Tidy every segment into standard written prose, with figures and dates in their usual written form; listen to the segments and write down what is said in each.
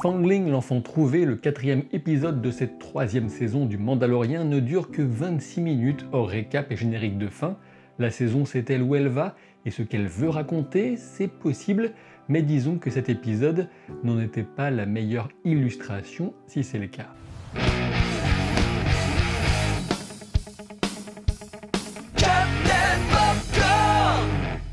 Fangling, l'enfant trouvé, le 4e épisode de cette 3e saison du Mandalorian, ne dure que 26 minutes hors récap et générique de fin. La saison sait-elle où elle va et ce qu'elle veut raconter? C'est possible, mais disons que cet épisode n'en était pas la meilleure illustration si c'est le cas.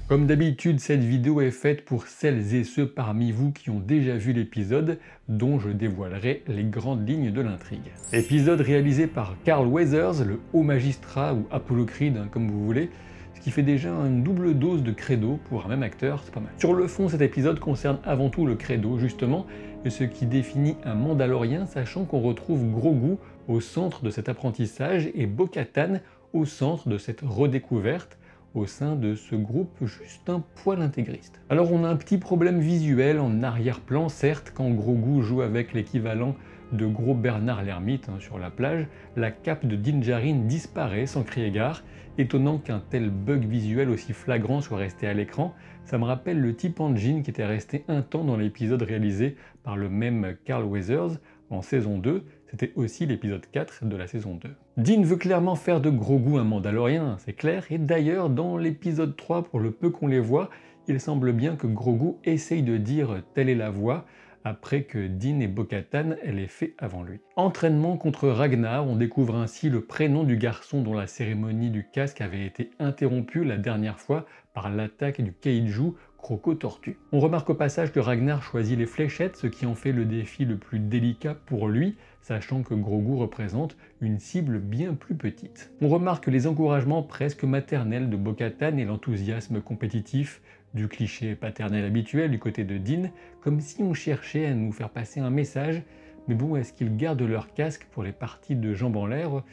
Comme d'habitude, cette vidéo est faite pour celles et ceux parmi vous qui ont déjà vu l'épisode, dont je dévoilerai les grandes lignes de l'intrigue. Épisode réalisé par Carl Weathers, le haut magistrat ou Apollocride, comme vous voulez, ce qui fait déjà une double dose de credo pour un même acteur, c'est pas mal. Sur le fond, cet épisode concerne avant tout le credo, justement, et ce qui définit un Mandalorien, sachant qu'on retrouve Grogu au centre de cet apprentissage et Bo-Katan au centre de cette redécouverte, au sein de ce groupe juste un poil intégriste. Alors on a un petit problème visuel en arrière-plan, certes, quand Grogu joue avec l'équivalent de gros Bernard l'ermite sur la plage, la cape de Din Djarin disparaît sans crier gare. Étonnant qu'un tel bug visuel aussi flagrant soit resté à l'écran, ça me rappelle le type engine qui était resté un temps dans l'épisode réalisé par le même Carl Weathers en saison 2, c'était aussi l'épisode 4 de la saison 2. Din veut clairement faire de Grogu un Mandalorien, c'est clair, et d'ailleurs dans l'épisode 3, pour le peu qu'on les voit, il semble bien que Grogu essaye de dire « telle est la voie », après que Din et Bo-Katan l'aient fait avant lui. Entraînement contre Ragnar, on découvre ainsi le prénom du garçon dont la cérémonie du casque avait été interrompue la dernière fois par l'attaque du Kaiju Croco-Tortue. On remarque au passage que Ragnar choisit les fléchettes, ce qui en fait le défi le plus délicat pour lui, sachant que Grogu représente une cible bien plus petite. On remarque les encouragements presque maternels de Bo-Katan et l'enthousiasme compétitif du cliché paternel habituel du côté de Din, comme si on cherchait à nous faire passer un message, mais bon, est-ce qu'ils gardent leur casque pour les parties de jambes en l'air?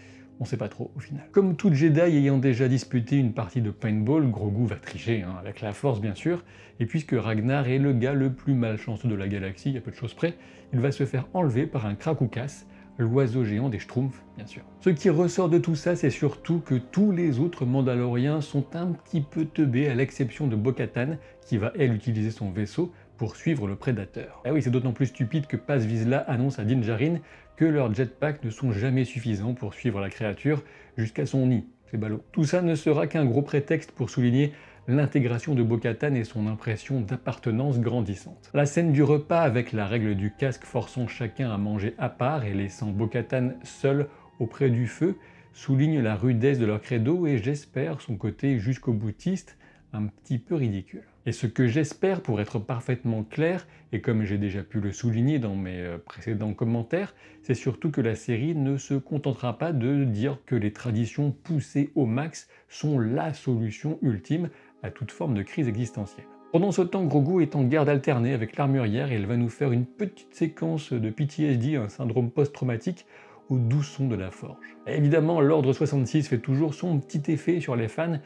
On sait pas trop au final. Comme tout Jedi ayant déjà disputé une partie de paintball, Grogu va tricher, avec la force bien sûr, et puisque Ragnar est le gars le plus malchanceux de la galaxie, à peu de choses près, il va se faire enlever par un Krakoukas, l'oiseau géant des Schtroumpfs, bien sûr. Ce qui ressort de tout ça, c'est surtout que tous les autres Mandaloriens sont un petit peu teubés, à l'exception de Bo-Katan, qui va elle utiliser son vaisseau pour suivre le prédateur. Ah oui, c'est d'autant plus stupide que Paz Vizsla annonce à Din Djarin que leurs jetpacks ne sont jamais suffisants pour suivre la créature jusqu'à son nid. C'est ballot. Tout ça ne sera qu'un gros prétexte pour souligner l'intégration de Bo-Katan et son impression d'appartenance grandissante. La scène du repas avec la règle du casque forçant chacun à manger à part et laissant Bo-Katan seul auprès du feu souligne la rudesse de leur credo et j'espère son côté jusqu'au boutiste un petit peu ridicule. Et ce que j'espère, pour être parfaitement clair, et comme j'ai déjà pu le souligner dans mes précédents commentaires, c'est surtout que la série ne se contentera pas de dire que les traditions poussées au max sont la solution ultime à toute forme de crise existentielle. Pendant ce temps, Grogu est en garde alternée avec l'armurière et elle va nous faire une petite séquence de PTSD, un syndrome post-traumatique, au doux son de la forge. Et évidemment, l'Ordre 66 fait toujours son petit effet sur les fans,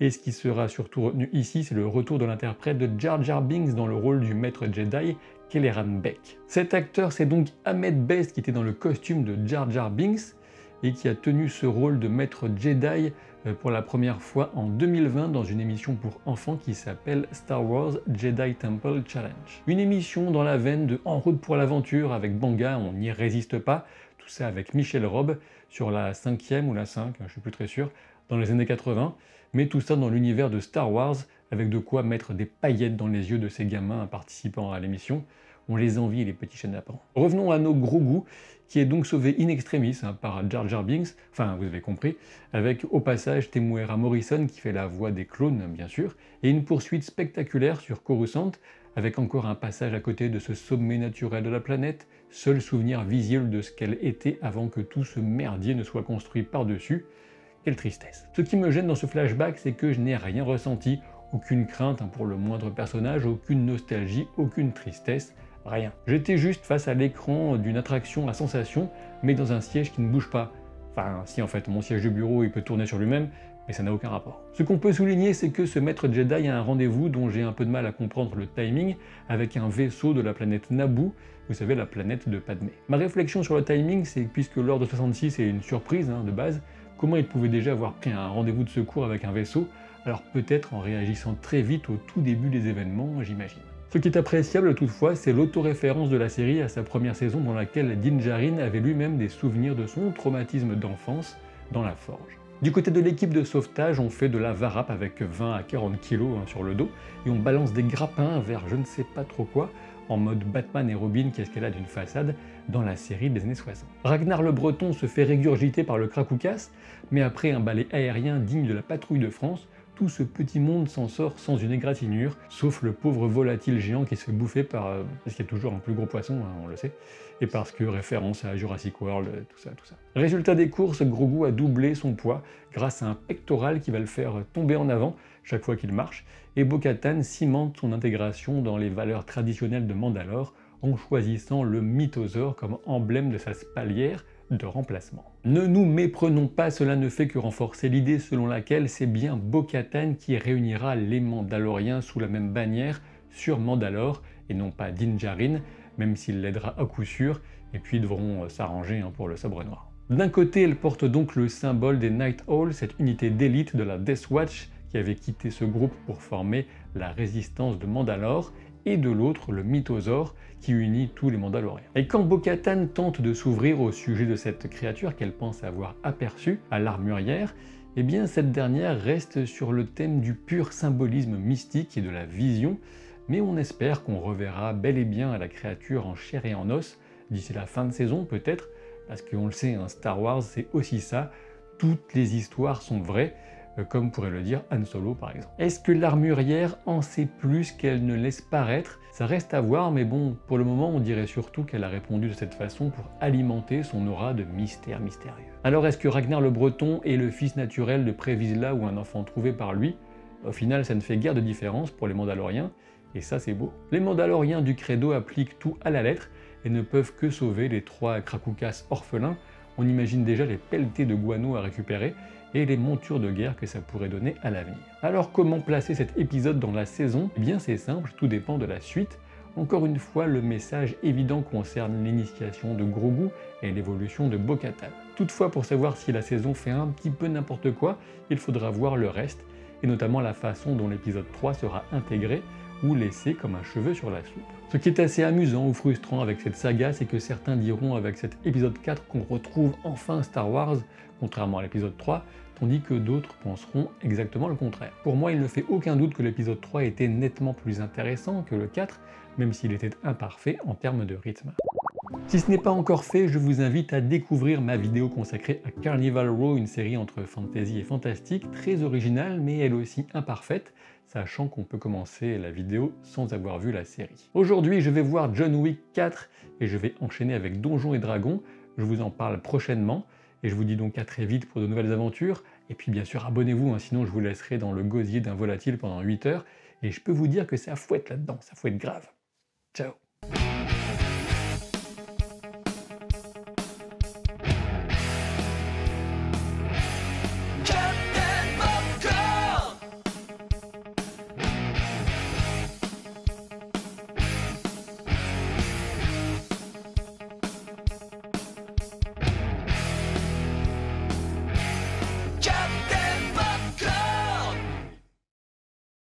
et ce qui sera surtout retenu ici, c'est le retour de l'interprète de Jar Jar Binks dans le rôle du maître Jedi, Kelleran Beq. Cet acteur, c'est donc Ahmed Best qui était dans le costume de Jar Jar Binks, et qui a tenu ce rôle de maître Jedi pour la première fois en 2020 dans une émission pour enfants qui s'appelle Star Wars Jedi Temple Challenge. Une émission dans la veine de En route pour l'aventure avec Banga, on n'y résiste pas, tout ça avec Michel Robe sur la 5e ou la 5, je suis plus très sûr, dans les années 80, mais tout ça dans l'univers de Star Wars, avec de quoi mettre des paillettes dans les yeux de ces gamins participant à l'émission. On les envie, les petits chenapans. Revenons à nos Grogu, qui est donc sauvé in extremis par Jar Jar Binks, enfin vous avez compris, avec au passage Temuera Morrison qui fait la voix des clones bien sûr, et une poursuite spectaculaire sur Coruscant, avec encore un passage à côté de ce sommet naturel de la planète, seul souvenir visible de ce qu'elle était avant que tout ce merdier ne soit construit par-dessus. Quelle tristesse. Ce qui me gêne dans ce flashback, c'est que je n'ai rien ressenti, aucune crainte pour le moindre personnage, aucune nostalgie, aucune tristesse, rien. J'étais juste face à l'écran d'une attraction à sensation, mais dans un siège qui ne bouge pas. Enfin, si en fait, mon siège de bureau il peut tourner sur lui-même, mais ça n'a aucun rapport. Ce qu'on peut souligner, c'est que ce maître Jedi a un rendez-vous dont j'ai un peu de mal à comprendre le timing, avec un vaisseau de la planète Naboo, vous savez, la planète de Padmé. Ma réflexion sur le timing, c'est que puisque l'Ordre 66 est une surprise de base, comment il pouvait déjà avoir pris un rendez-vous de secours avec un vaisseau, alors peut-être en réagissant très vite au tout début des événements, j'imagine. Ce qui est appréciable toutefois, c'est l'autoréférence de la série à sa première saison dans laquelle Din Djarin avait lui-même des souvenirs de son traumatisme d'enfance dans la forge. Du côté de l'équipe de sauvetage, on fait de la varap avec 20 à 40 kg sur le dos et on balance des grappins vers je ne sais pas trop quoi en mode Batman et Robin qui escaladent une façade dans la série des années 60. Ragnar le Breton se fait régurgiter par le Krakoukas, mais après un balai aérien digne de la patrouille de France, tout ce petit monde s'en sort sans une égratignure, sauf le pauvre volatile géant qui se fait bouffer par... parce qu'il y a toujours un plus gros poisson, hein, on le sait, et parce que référence à Jurassic World, tout ça. Résultat des courses, Grogu a doublé son poids grâce à un pectoral qui va le faire tomber en avant chaque fois qu'il marche, et Bo-Katan cimente son intégration dans les valeurs traditionnelles de Mandalore en choisissant le mythosaure comme emblème de sa spalière de remplacement. Ne nous méprenons pas, cela ne fait que renforcer l'idée selon laquelle c'est bien Bo-Katan qui réunira les Mandaloriens sous la même bannière sur Mandalore et non pas Din Djarin, même s'il l'aidera à coup sûr, et puis ils devront s'arranger pour le sabre noir. D'un côté, elle porte donc le symbole des Night Owls, cette unité d'élite de la Death Watch qui avait quitté ce groupe pour former la résistance de Mandalore, et de l'autre le mythosaure qui unit tous les Mandaloriens. Et quand Bo-Katan tente de s'ouvrir au sujet de cette créature qu'elle pense avoir aperçue à l'armurière, eh bien cette dernière reste sur le thème du pur symbolisme mystique et de la vision, mais on espère qu'on reverra bel et bien la créature en chair et en os d'ici la fin de saison peut-être, parce qu'on le sait, Star Wars c'est aussi ça, toutes les histoires sont vraies, comme pourrait le dire Han Solo par exemple. Est-ce que l'armurière en sait plus qu'elle ne laisse paraître? Ça reste à voir, mais bon, pour le moment on dirait surtout qu'elle a répondu de cette façon pour alimenter son aura de mystère mystérieux. Alors est-ce que Ragnar le Breton est le fils naturel de Prévisla ou un enfant trouvé par lui? Au final ça ne fait guère de différence pour les Mandaloriens, et ça c'est beau. Les Mandaloriens du Credo appliquent tout à la lettre et ne peuvent que sauver les 3 Krakoukas orphelins. On imagine déjà les pelletés de guano à récupérer et les montures de guerre que ça pourrait donner à l'avenir. Alors comment placer cet épisode dans la saison? Eh bien c'est simple, tout dépend de la suite. Encore une fois, le message évident concerne l'initiation de Grogu et l'évolution de Bo-Katan. Toutefois, pour savoir si la saison fait un petit peu n'importe quoi, il faudra voir le reste, et notamment la façon dont l'épisode 3 sera intégré ou laissé comme un cheveu sur la soupe. Ce qui est assez amusant ou frustrant avec cette saga, c'est que certains diront avec cet épisode 4 qu'on retrouve enfin Star Wars, contrairement à l'épisode 3, tandis que d'autres penseront exactement le contraire. Pour moi, il ne fait aucun doute que l'épisode 3 était nettement plus intéressant que le 4, même s'il était imparfait en termes de rythme. Si ce n'est pas encore fait, je vous invite à découvrir ma vidéo consacrée à Carnival Row, une série entre fantasy et fantastique, très originale mais elle aussi imparfaite, sachant qu'on peut commencer la vidéo sans avoir vu la série. Aujourd'hui, je vais voir John Wick 4 et je vais enchaîner avec Donjons et Dragons, je vous en parle prochainement, et je vous dis donc à très vite pour de nouvelles aventures, et puis bien sûr abonnez-vous, sinon je vous laisserai dans le gosier d'un volatile pendant 8 heures, et je peux vous dire que ça fouette là-dedans, ça fouette grave. Ciao.